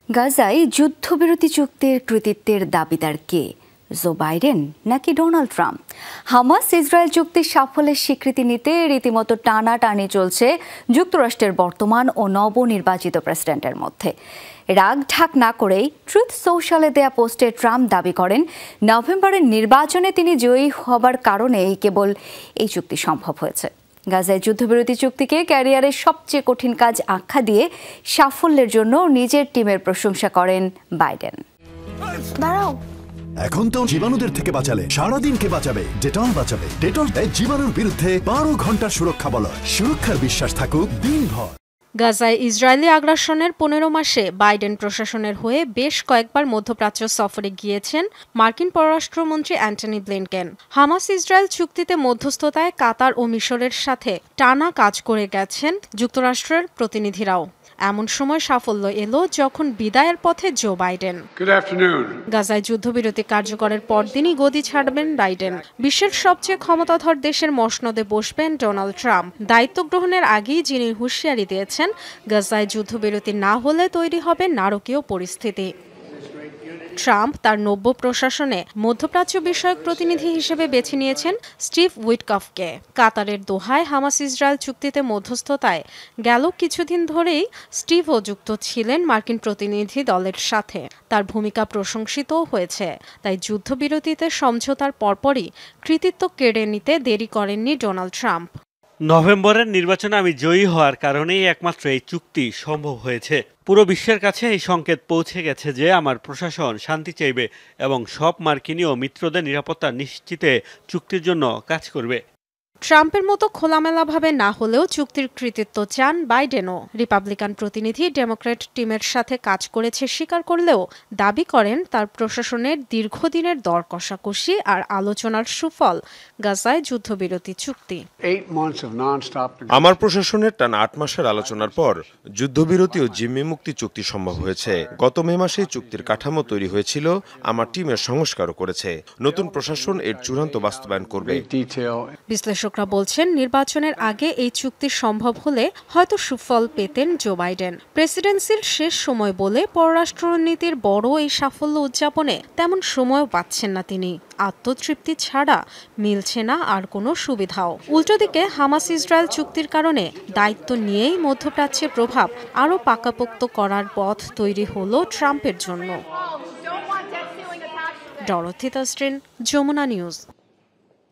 গাজায় যুদ্ধবিরতি চুক্তির কৃতিত্বের দাবিদার কে? জো বাইডেন নাকি ডোনাল্ড ট্রাম্প? হামাস ইসরায়েল চুক্তির সাফল্যের স্বীকৃতি নিতে রীতিমতো টানাটানি চলছে যুক্তরাষ্ট্রের বর্তমান ও নবনির্বাচিত প্রেসিডেন্টের মধ্যে। রাগ ঢাক না করেই ট্রুথ সোশ্যালে দেয়া পোস্টে ট্রাম্প দাবি করেন নভেম্বরের নির্বাচনে তিনি জয়ী হবার কারণেই কেবল এই চুক্তি সম্ভব হয়েছে। গাজায় যুদ্ধবিরতি চুক্তিকে ক্যারিয়ারের সবচেয়ে কঠিন কাজ আখ্যা দিয়ে সাফল্যের জন্য নিজের টিমের প্রশংসা করেন বাইডেন। দাঁড়াও, এখন তো জীবাণুদের থেকে বাঁচালে সারাদিন কে বাঁচাবে? ডেটল বাঁচাবে। ডেটল দেয় জীবাণুর বিরুদ্ধে 12 ঘন্টার সুরক্ষা বলয়। সুরক্ষার বিশ্বাস থাকুক দিনভর। গাজায় ইসরায়েলি আগ্রাসনের 15 মাসে বাইডেন প্রশাসনের হয়ে বেশ কয়েকবার মধ্যপ্রাচ্য সফরে গিয়েছেন মার্কিন পররাষ্ট্রমন্ত্রী অ্যান্টনি ব্লিনকেন। হামাস ইসরায়েল চুক্তিতে মধ্যস্থতায় কাতার ও মিশরের সাথে টানা কাজ করে গেছেন যুক্তরাষ্ট্রের প্রতিনিধিরাও। এমন সময় সাফল্য এলো যখন বিদায়ের পথে জো বাইডেন। গাজায় যুদ্ধবিরতি কার্যকরের পরদিনই গদি ছাড়বেন বাইডেন। বিশ্বের সবচেয়ে ক্ষমতাধর দেশের মসনদে বসবেন ডোনাল্ড ট্রাম্প। দায়িত্ব গ্রহণের আগেই যিনি হুঁশিয়ারি দিয়েছেন গাজায় যুদ্ধবিরতি না হলে তৈরি হবে নারকীয় পরিস্থিতি। ট্রাম্প তার নব্য প্রশাসনে মধ্যপ্রাচ্য বিষয়ক প্রতিনিধি হিসেবে বেছে নিয়েছেন স্টিভ উইটকফকে। কাতারের দোহায় হামাস ইসরায়েল চুক্তিতে মধ্যস্থতায় গেল কিছুদিন ধরেই স্টিভও যুক্ত ছিলেন মার্কিন প্রতিনিধি দলের সাথে। তার ভূমিকা প্রশংসিতও হয়েছে। তাই যুদ্ধবিরতিতে সমঝোতার পরপরই কৃতিত্ব কেড়ে নিতে দেরি করেননি ডোনাল্ড ট্রাম্প। নভেম্বরের নির্বাচনে আমি জয়ী হওয়ার কারণেই একমাত্র এই চুক্তি সম্ভব হয়েছে। পুরো বিশ্বের কাছে এই সংকেত পৌঁছে গেছে যে আমার প্রশাসন শান্তি চাইবে এবং সব মার্কিনী ও মিত্রদের নিরাপত্তা নিশ্চিতে চুক্তির জন্য কাজ করবে। ট্রাম্পের মতো খোলামেলাভাবে না হলেও চুক্তির কৃতিত্ব চান বাইডেনও। রিপাবলিকান প্রতিনিধি ডেমোক্র্যাট টিমের সাথে কাজ করেছে স্বীকার করলেও দাবি করেন তার প্রশাসনের দীর্ঘদিনের দর কষাকষি আর আলোচনার সুফল গাজায় যুদ্ধবিরতি চুক্তি। আমার প্রশাসনের টানা 8 মাসের আলোচনার পর যুদ্ধবিরতি ও জিম্মি মুক্তি চুক্তি সম্ভব হয়েছে। গত মে মাসে চুক্তির কাঠামো তৈরি হয়েছিল, আমার টিমের সংস্কারও করেছে। নতুন প্রশাসন এর চূড়ান্ত বাস্তবায়ন করবে। বিশ্লেষকরা বলছেন নির্বাচনের আগে এই চুক্তি সম্ভব হলে হয়তো সুফল পেতেন জো বাইডেন। প্রেসিডেন্সির শেষ সময় বলে পররাষ্ট্রনীতির বড় এই সাফল্য উদযাপনে তেমন সময়ও পাচ্ছেন না তিনি। আত্মতৃপ্তি ছাড়া মিলছে না আর কোনো সুবিধাও। উল্টোদিকে হামাস ইসরায়েল চুক্তির কারণে দায়িত্ব নিয়েই মধ্যপ্রাচ্যের প্রভাব আরও পাকাপোক্ত করার পথ তৈরি হলো ট্রাম্পের জন্য। Dorothy Tasrin, Jamuna news.